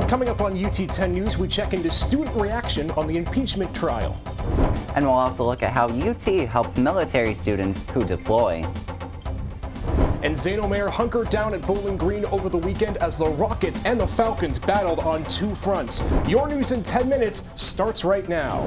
Coming up on UT10 News, we check into student reaction on the impeachment trial. And we'll also look at how UT helps military students who deploy. And Zane O'Meara hunkered down at Bowling Green over the weekend as the Rockets and the Falcons battled on two fronts. Your news in 10 minutes starts right now.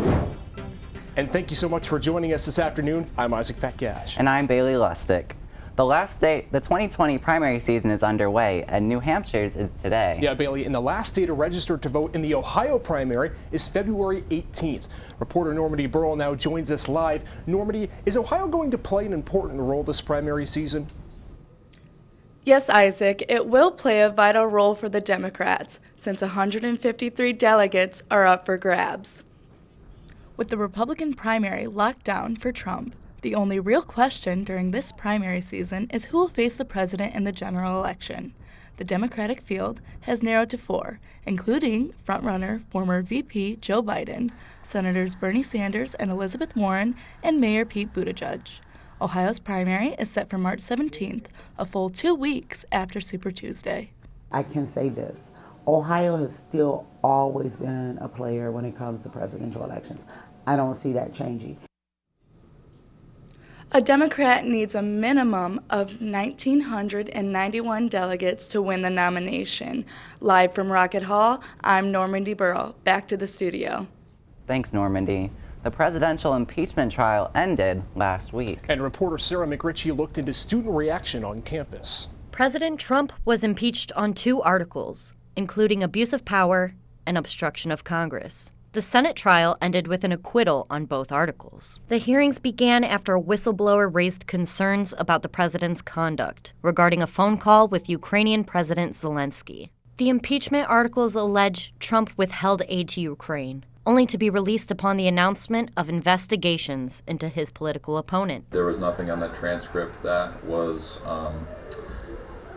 And thank you so much for joining us this afternoon. I'm Isaac Petcash. And I'm Bailey Lustig. The 2020 primary season is underway, and New Hampshire's is today. Yeah, Bailey, and the last day to register to vote in the Ohio primary is February 18th. Reporter Normandy Burrell now joins us live. Normandy, is Ohio going to play an important role this primary season? Yes, Isaac, it will play a vital role for the Democrats, since 153 delegates are up for grabs. With the Republican primary locked down for Trump, the only real question during this primary season is who will face the president in the general election. The Democratic field has narrowed to four, including frontrunner former VP Joe Biden, Senators Bernie Sanders and Elizabeth Warren, and Mayor Pete Buttigieg. Ohio's primary is set for March 17th, a full 2 weeks after Super Tuesday. I can say this, Ohio has still always been a player when it comes to presidential elections. I don't see that changing. A Democrat needs a minimum of 1,991 delegates to win the nomination. Live from Rocket Hall, I'm Normandy Burrell. Back to the studio. Thanks, Normandy. The presidential impeachment trial ended last week. And reporter Sarah McRitchie looked into student reaction on campus. President Trump was impeached on 2 articles, including abuse of power and obstruction of Congress. The Senate trial ended with an acquittal on both articles. The hearings began after a whistleblower raised concerns about the president's conduct regarding a phone call with Ukrainian President Zelensky. The impeachment articles allege Trump withheld aid to Ukraine, only to be released upon the announcement of investigations into his political opponent. There was nothing on that transcript that was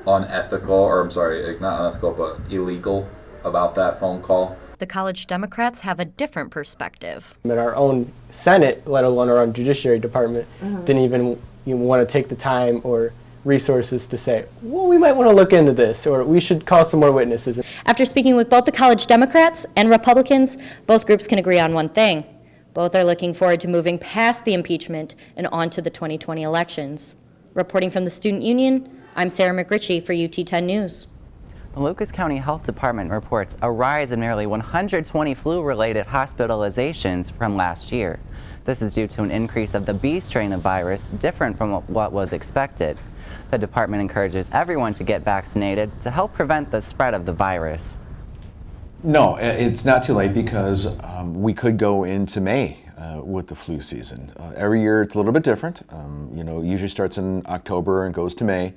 unethical, or I'm sorry, it's not unethical, but illegal about that phone call. The college Democrats have a different perspective. And our own Senate, let alone our own Judiciary Department, didn't even want to take the time or resources to say, well, we might want to look into this, or we should call some more witnesses. After speaking with both the college Democrats and Republicans, both groups can agree on one thing. Both are looking forward to moving past the impeachment and on to the 2020 elections. Reporting from the Student Union, I'm Sarah McRitchie for UT10 News. The Lucas County Health Department reports a rise in nearly 120 flu-related hospitalizations from last year. This is due to an increase of the B strain of virus, different from what was expected. The department encourages everyone to get vaccinated to help prevent the spread of the virus. No, it's not too late because we could go into May with the flu season. Every year it's a little bit different. It usually starts in October and goes to May.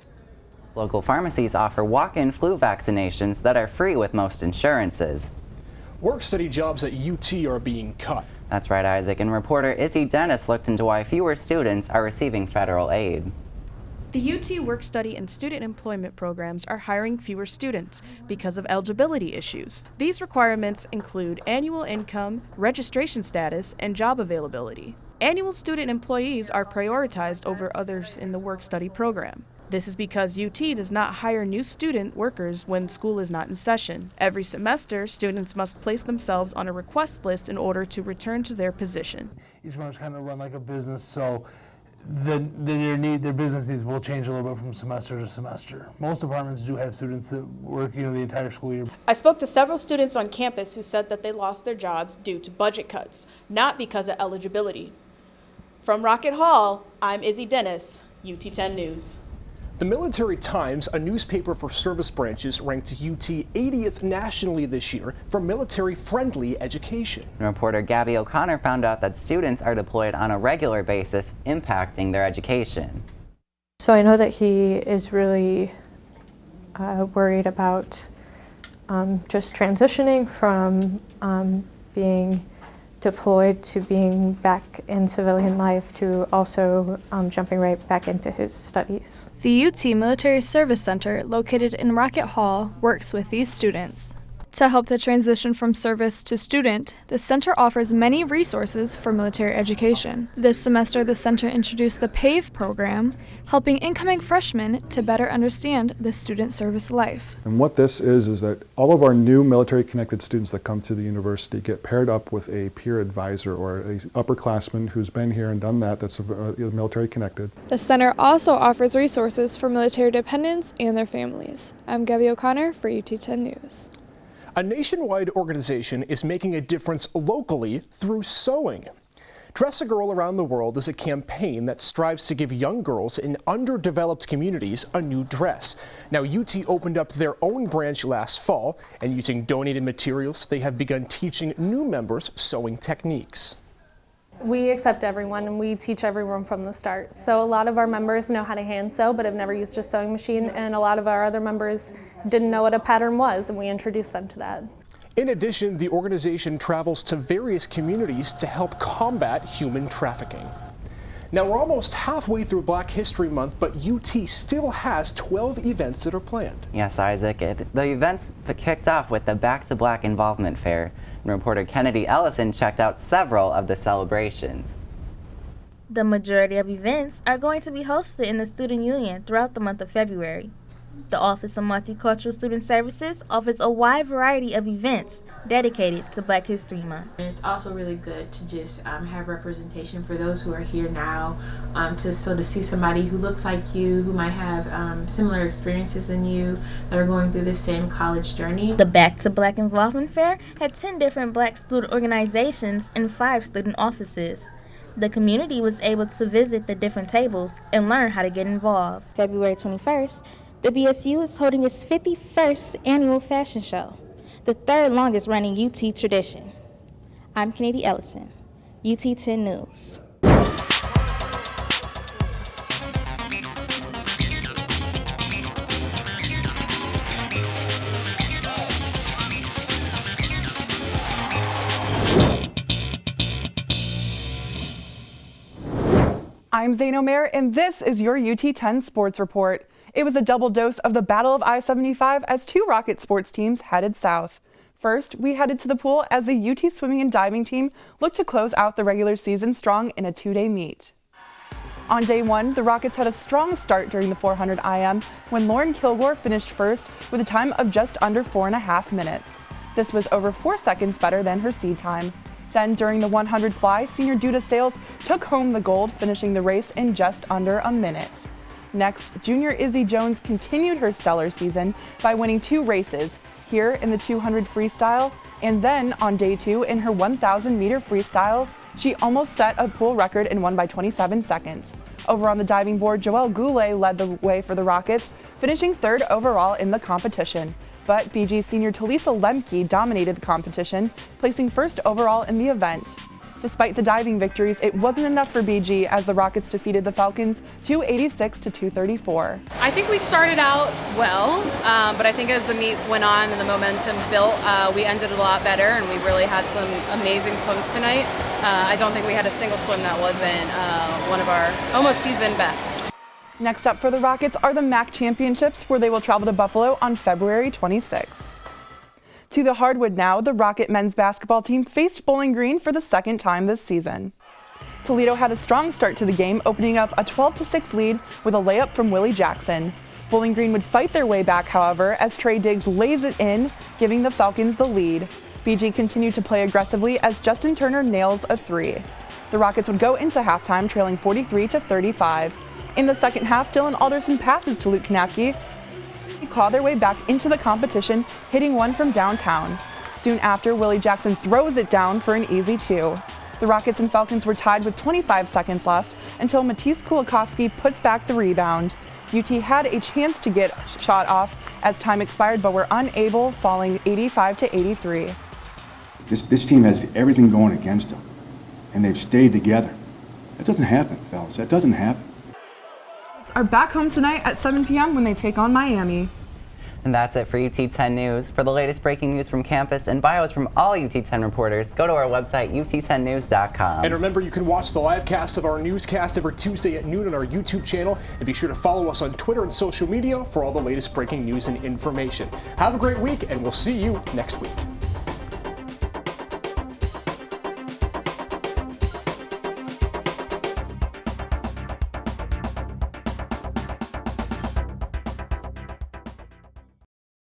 Local pharmacies offer walk-in flu vaccinations that are free with most insurances. Work-study jobs at UT are being cut. That's right, Isaac. And reporter Izzy Dennis looked into why fewer students are receiving federal aid. The UT work-study and student employment programs are hiring fewer students because of eligibility issues. These requirements include annual income, registration status, and job availability. Annual student employees are prioritized over others in the work-study program. This is because UT does not hire new student workers when school is not in session. Every semester, students must place themselves on a request list in order to return to their position. Each one is kind of run like a business, so their business needs will change a little bit from semester to semester. Most departments do have students that work the entire school year. I spoke to several students on campus who said that they lost their jobs due to budget cuts, not because of eligibility. From Rocket Hall, I'm Izzy Dennis, UT10 News. The Military Times, a newspaper for service branches, ranked UT 80th nationally this year for military-friendly education. And reporter Gabby O'Connor found out that students are deployed on a regular basis, impacting their education. So I know that he is really worried about just transitioning from being deployed to being back in civilian life to also jumping right back into his studies. The UT Military Service Center, located in Rocket Hall, works with these students. To help the transition from service to student, the center offers many resources for military education. This semester, the center introduced the PAVE program, helping incoming freshmen to better understand the student service life. And what this is that all of our new military-connected students that come to the university get paired up with a peer advisor or a upperclassman who's been here and done that, that's military-connected. The center also offers resources for military dependents and their families. I'm Gabby O'Connor for UT10 News. A nationwide organization is making a difference locally through sewing. Dress a Girl Around the World is a campaign that strives to give young girls in underdeveloped communities a new dress. Now, UT opened up their own branch last fall, and using donated materials, they have begun teaching new members sewing techniques. We accept everyone and we teach everyone from the start. So a lot of our members know how to hand sew but have never used a sewing machine, and a lot of our other members didn't know what a pattern was, and we introduced them to that. In addition, the organization travels to various communities to help combat human trafficking. Now, we're almost halfway through Black History Month, but UT still has 12 events that are planned. Yes, Isaac. The events kicked off with the Back to Black Involvement Fair, and reporter Kennedy Ellison checked out several of the celebrations. The majority of events are going to be hosted in the Student Union throughout the month of February. The Office of Multicultural Student Services offers a wide variety of events dedicated to Black History Month. And it's also really good to just have representation for those who are here now, to see somebody who looks like you, who might have similar experiences than you, that are going through the same college journey. The Back to Black Involvement Fair had 10 different Black student organizations and 5 student offices. The community was able to visit the different tables and learn how to get involved. February 21st, the BSU is holding its 51st annual fashion show, the third longest running UT tradition. I'm Kennedy Ellison, UT10 News. I'm Zane Omer, and this is your UT10 Sports Report. It was a double dose of the Battle of I-75 as 2 Rocket sports teams headed south. First, we headed to the pool as the UT swimming and diving team looked to close out the regular season strong in a 2-day meet. On day 1, the Rockets had a strong start during the 400 IM when Lauren Kilgore finished first with a time of just under 4.5 minutes. This was over 4 seconds better than her seed time. Then during the 100 fly, senior Duda Sales took home the gold, finishing the race in just under a minute. Next, junior Izzy Jones continued her stellar season by winning 2 races, here in the 200 freestyle, and then on day 2 in her 1,000 meter freestyle, she almost set a pool record and won by 27 seconds. Over on the diving board, Joelle Goulet led the way for the Rockets, finishing 3rd overall in the competition. But BG senior Talisa Lemke dominated the competition, placing 1st overall in the event. Despite the diving victories, it wasn't enough for BG as the Rockets defeated the Falcons 286 to 234. I think we started out well, but I think as the meet went on and the momentum built, we ended a lot better, and we really had some amazing swims tonight. I don't think we had a single swim that wasn't one of our almost season best. Next up for the Rockets are the MAC Championships, where they will travel to Buffalo on February 26th. To the hardwood now, the Rocket men's basketball team faced Bowling Green for the 2nd time this season. Toledo had a strong start to the game, opening up a 12-6 lead with a layup from Willie Jackson. Bowling Green would fight their way back, however, as Trey Diggs lays it in, giving the Falcons the lead. BG continued to play aggressively as Justin Turner nails a 3. The Rockets would go into halftime trailing 43 to 35. In the second half, Dylan Alderson passes to Luke Kanapke, claw their way back into the competition, hitting one from downtown. Soon after, Willie Jackson throws it down for an easy 2. The Rockets and Falcons were tied with 25 seconds left until Matisse Kulikowski puts back the rebound. UT had a chance to get shot off as time expired, but were unable, falling 85 to 83. This team has everything going against them, and they've stayed together. That doesn't happen, fellas. That doesn't happen. Are back home tonight at 7 p.m. when they take on Miami. And that's it for UT 10 News. For the latest breaking news from campus and bios from all UT 10 reporters, go to our website, ut10news.com. And remember, you can watch the live cast of our newscast every Tuesday at noon on our YouTube channel. And be sure to follow us on Twitter and social media for all the latest breaking news and information. Have a great week, and we'll see you next week.